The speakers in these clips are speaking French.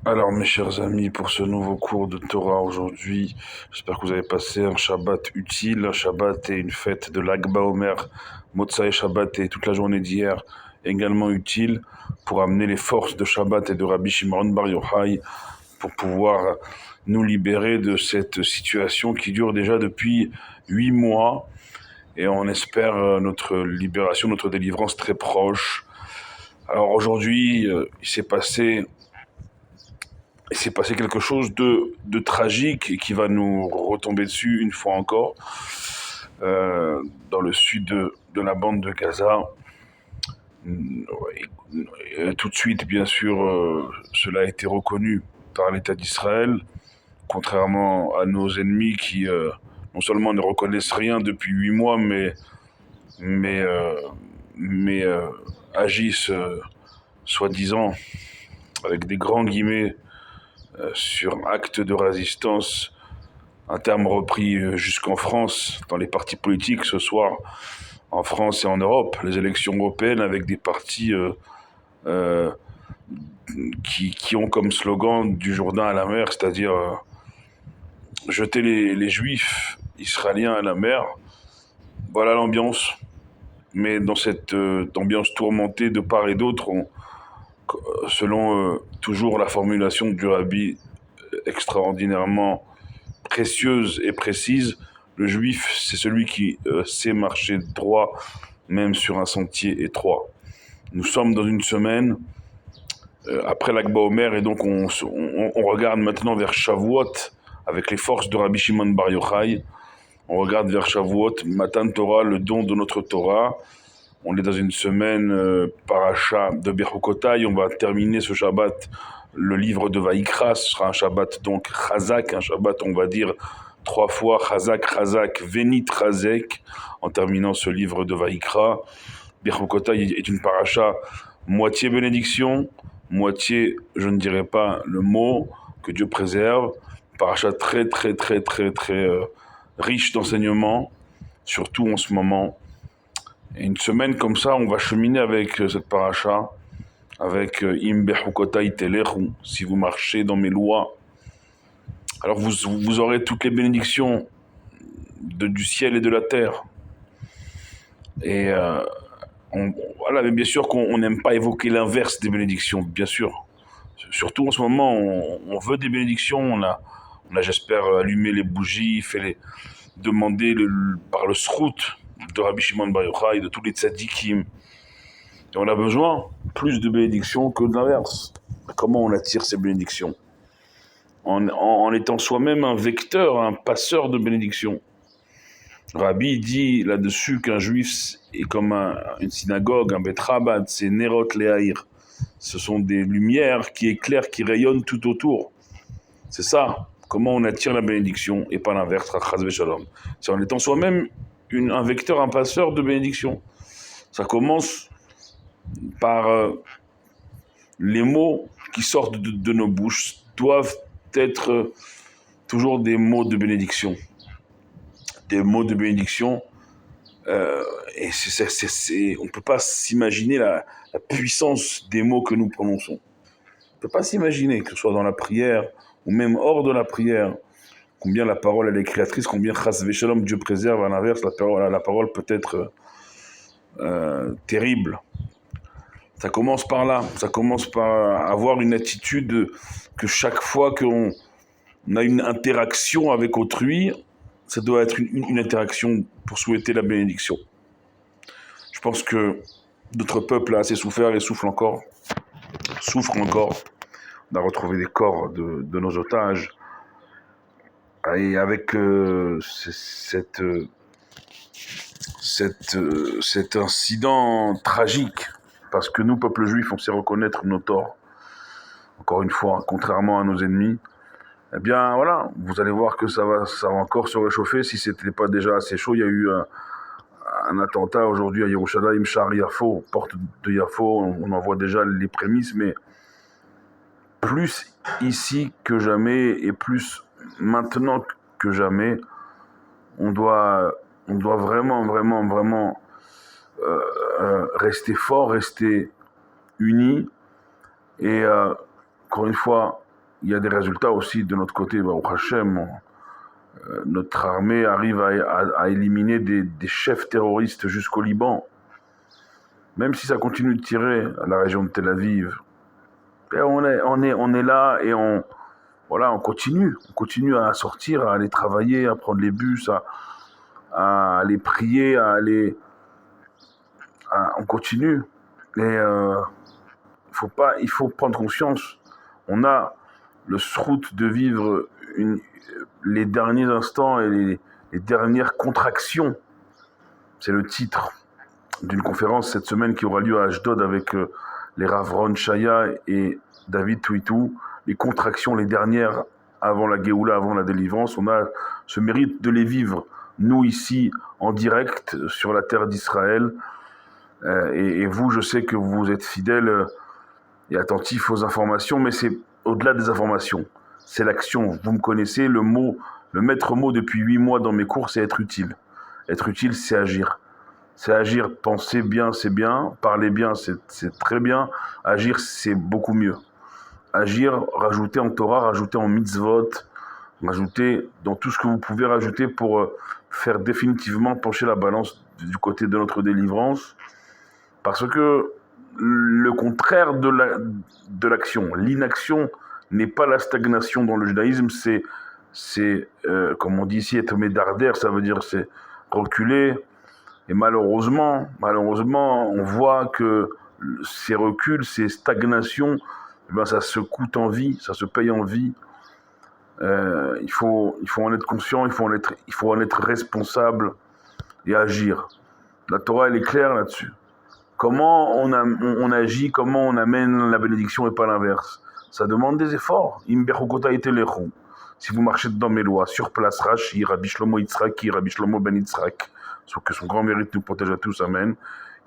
Alors, mes chers amis, pour ce nouveau cours de Torah aujourd'hui, j'espère que vous avez passé un Shabbat utile. Un Shabbat et une fête de Lag BaOmer, Motsai Shabbat et toute la journée d'hier également utile pour amener les forces de Shabbat et de Rabbi Shimon Bar Yochai pour pouvoir nous libérer de cette situation qui dure déjà depuis 8 mois. Et on espère notre libération, notre délivrance très proche. Alors aujourd'hui, il s'est passé quelque chose de tragique et qui va nous retomber dessus une fois encore. Dans le sud de la bande de Gaza. Tout de suite, bien sûr, cela a été reconnu par l'État d'Israël, contrairement à nos ennemis qui non seulement ne reconnaissent rien depuis 8 mois, mais, euh, mais agissent, soi-disant, avec des grands guillemets, sur acte de résistance, un terme repris jusqu'en France, dans les partis politiques ce soir, en France et en Europe, les élections européennes avec des partis euh, qui ont comme slogan du Jourdain à la mer, c'est-à-dire jeter les juifs israéliens à la mer. Voilà l'ambiance. Mais dans cette ambiance tourmentée de part et d'autre, selon toujours la formulation du rabbi extraordinairement précieuse et précise, le juif, c'est celui qui sait marcher droit, même sur un sentier étroit. Nous sommes dans une semaine après l'Ag BaOmer, et donc on regarde maintenant vers Shavuot avec les forces de Rabbi Shimon Bar Yochai. On regarde vers Shavuot, Matan Torah, le don de notre Torah. On est dans une semaine paracha de Bechukotai. On va terminer ce Shabbat le livre de Vaïkra. Ce sera un Shabbat donc Chazak, un Shabbat on va dire 3 fois Chazak, Chazak, Venit Chazek, en terminant ce livre de Vaïkra. Bechukotai est une paracha moitié bénédiction, moitié, je ne dirais pas le mot, que Dieu préserve. Paracha très très très très très riche d'enseignements, surtout en ce moment. Et une semaine comme ça, on va cheminer avec cette paracha, avec Im Bechukotai Telechu, si vous marchez dans mes lois. Alors vous aurez toutes les bénédictions du ciel et de la terre. Et voilà, mais bien sûr qu'on n'aime pas évoquer l'inverse des bénédictions, bien sûr. Surtout en ce moment, on veut des bénédictions, j'espère, allumé les bougies, demander par le srout de Rabbi Shimon Bar Yochai, de tous les tzadikim. Et on a besoin plus de bénédictions que de l'inverse. Comment on attire ces bénédictions? En étant soi-même un vecteur, un passeur de bénédictions. Rabbi dit là-dessus qu'un juif est comme une synagogue, un bet Chabad, c'est Nerot Lehaïr. Ce sont des lumières qui éclairent, qui rayonnent tout autour. C'est ça. Comment on attire la bénédiction et pas l'inverse, Chaz v'Shalom. C'est en étant soi-même un vecteur, un passeur de bénédiction. Ça commence par les mots qui sortent de nos bouches doivent être toujours des mots de bénédiction. Des mots de bénédiction. Et on ne peut pas s'imaginer la puissance des mots que nous prononçons. On ne peut pas s'imaginer, que ce soit dans la prière ou même hors de la prière, combien la parole elle est créatrice, combien Chas V'Shalom Dieu préserve. À l'inverse, la parole peut être terrible. Ça commence par là. Ça commence par avoir une attitude que chaque fois qu'on a une interaction avec autrui, ça doit être une interaction pour souhaiter la bénédiction. Je pense que notre peuple a assez souffert et souffre encore. On a retrouvé des corps de nos otages. Et avec cet incident tragique, parce que nous, peuple juif, on sait reconnaître nos torts, encore une fois, contrairement à nos ennemis, eh bien voilà, vous allez voir que ça va encore se réchauffer si ce n'était pas déjà assez chaud. Il y a eu un attentat aujourd'hui à Yerushalayim, Shar Yafo, porte de Yafo, on en voit déjà les prémices, mais plus ici que jamais et plus maintenant que jamais, on doit vraiment, vraiment, vraiment rester fort, rester unis et encore une fois, il y a des résultats aussi de notre côté. Baruch Hashem, notre armée arrive à éliminer des chefs terroristes jusqu'au Liban, même si ça continue de tirer à la région de Tel Aviv. Et on est là et on continue à sortir, à aller travailler, à prendre les bus, à aller prier, on continue. Et il faut prendre conscience. On a le srout de vivre les derniers instants et les dernières contractions. C'est le titre d'une conférence cette semaine qui aura lieu à Ashdod avec les Rav Ron Shaya et David Twitou. Les contractions, les dernières avant la Géoula, avant la délivrance. On a ce mérite de les vivre, nous ici, en direct, sur la terre d'Israël. Et vous, je sais que vous êtes fidèles et attentifs aux informations, mais c'est au-delà des informations. C'est l'action. Vous me connaissez, le maître mot depuis 8 mois dans mes cours, c'est être utile. Être utile, c'est agir. C'est agir, penser bien, c'est bien. Parler bien, c'est très bien. Agir, c'est beaucoup mieux. Agir, rajouter en Torah, rajouter en mitzvot, rajouter dans tout ce que vous pouvez rajouter pour faire définitivement pencher la balance du côté de notre délivrance. Parce que le contraire de l'action, l'inaction n'est pas la stagnation dans le judaïsme, c'est comme on dit ici, être médardère, ça veut dire c'est reculer. Et malheureusement, on voit que ces reculs, ces stagnations, ça se coûte en vie, ça se paye en vie. Il faut en être conscient, il faut en être responsable et agir. La Torah, elle est claire là-dessus. Comment on agit, comment on amène la bénédiction et pas l'inverse. Ça demande des efforts. Si vous marchez dans mes lois, sur place, Rashi, Rabbi Shlomo Yitzhaki, Rabbi Shlomo Ben Yitzhak, sauf que son grand mérite nous protège à tous, amen.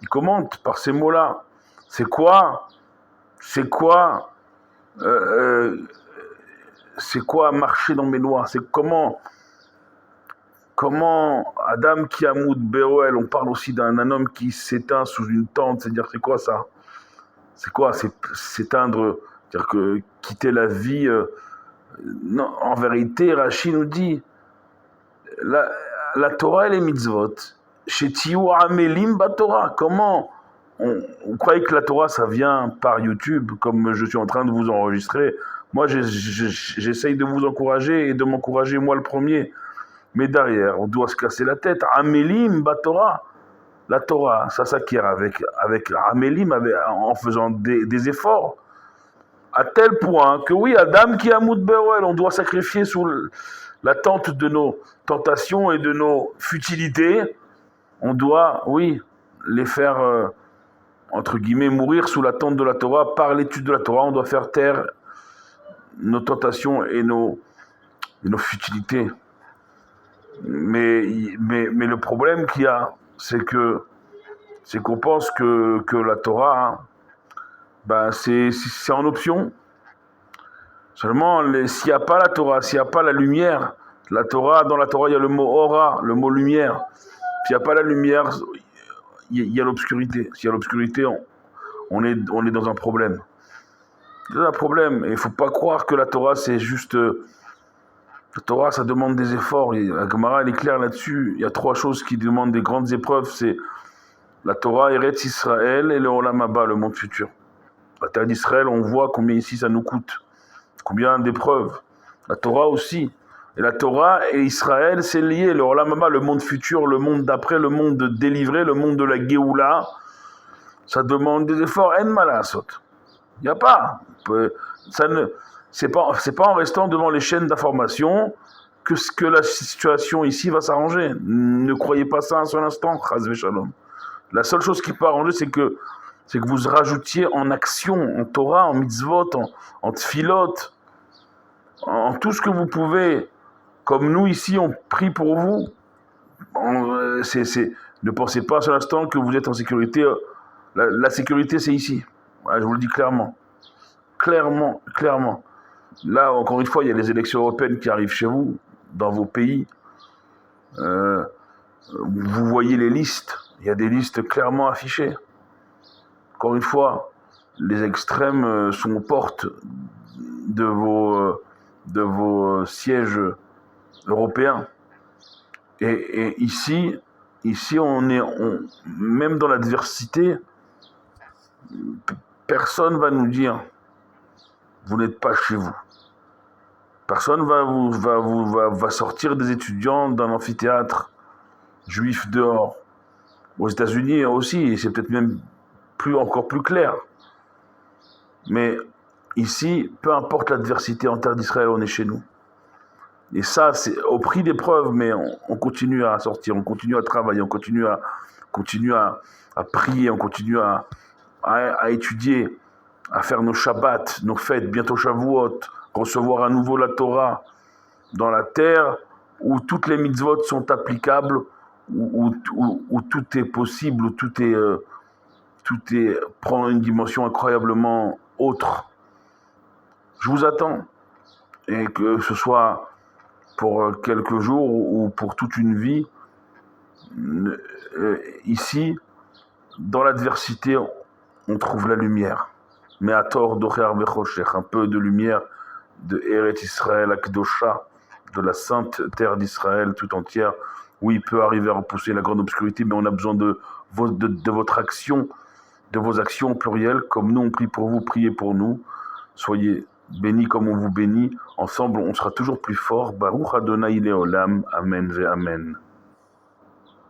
Il commente par ces mots-là. C'est quoi marcher dans mes lois? C'est comment Adam qui amoud Beoel, on parle aussi d'un homme qui s'éteint sous une tente, c'est-à-dire c'est quoi ça? C'est quoi? C'est s'éteindre, c'est-à-dire que quitter la vie. Non, en vérité, Rashi nous dit la Torah et les mitzvot, chez Tiou Amelim Batorah. Comment vous croyez que la Torah ça vient par YouTube, comme je suis en train de vous enregistrer? Moi, j'essaye de vous encourager et de m'encourager moi le premier. Mais derrière, on doit se casser la tête. Amélim, Batorah. La Torah, ça s'acquiert avec Amélim, en faisant des efforts. À tel point que oui, Adam qui a Moud Beruel, on doit sacrifier sous la tente de nos tentations et de nos futilités. On doit, oui, les faire, entre guillemets, mourir sous la tente de la Torah. Par l'étude de la Torah, on doit faire taire nos tentations et nos futilités. Mais le problème qu'il y a, c'est qu'on pense que la Torah, c'est en option. Seulement, s'il n'y a pas la Torah, s'il n'y a pas la lumière, dans la Torah, il y a le mot aura, le mot lumière. S'il n'y a pas la lumière, il y a l'obscurité. S'il y a l'obscurité, on est dans un problème. C'est un problème. Et il ne faut pas croire que la Torah, c'est juste... La Torah, ça demande des efforts. La Gemara, elle est claire là-dessus. Il y a 3 choses qui demandent des grandes épreuves. C'est la Torah, Eretz Israël et le Olam Haba, le monde futur. La terre d'Israël, on voit combien ici ça nous coûte. Combien d'épreuves. La Torah aussi. Et la Torah et Israël, c'est lié. Le Olam Haba, le monde futur, le monde d'après, le monde délivré, le monde de la Géoula. Ça demande des efforts. En malasot. Il n'y a pas. C'est pas en restant devant les chaînes d'information que la situation ici va s'arranger. Ne croyez pas ça un seul instant, Chaz v'Shalom. La seule chose qui peut arranger, c'est que vous rajoutiez en action, en Torah, en mitzvot, en tfilot, en tout ce que vous pouvez. Comme nous ici, on prie pour vous. Ne pensez pas un seul instant que vous êtes en sécurité. La sécurité, c'est ici. Je vous le dis clairement. Clairement. Là, encore une fois, il y a les élections européennes qui arrivent chez vous, dans vos pays. Vous voyez les listes. Il y a des listes clairement affichées. Encore une fois, les extrêmes sont aux portes de vos sièges européens. Et ici, même dans l'adversité, personne va nous dire vous n'êtes pas chez vous. Personne va sortir des étudiants d'un amphithéâtre juif dehors. Aux États-Unis aussi, et c'est peut-être même encore plus clair. Mais ici, peu importe l'adversité en terre d'Israël, on est chez nous. Et ça, c'est au prix d'épreuves, mais on continue à sortir, on continue à travailler, on continue à prier, on continue à étudier, à faire nos Shabbats, nos fêtes, bientôt Shavuot, recevoir à nouveau la Torah dans la terre où toutes les mitzvot sont applicables, où tout est possible, où tout prend une dimension incroyablement autre. Je vous attends, et que ce soit pour quelques jours ou pour toute une vie, ici, dans l'adversité, on trouve la lumière. Mais à tort d'Ocher Vechoshech, un peu de lumière de Eretz Israël Akdosha, de la sainte terre d'Israël tout entière, où il peut arriver à repousser la grande obscurité, mais on a besoin de votre action, de vos actions au pluriel, comme nous on prie pour vous, priez pour nous. Soyez bénis comme on vous bénit. Ensemble, on sera toujours plus fort. Baruch Adonai Leolam. Amen ve Amen.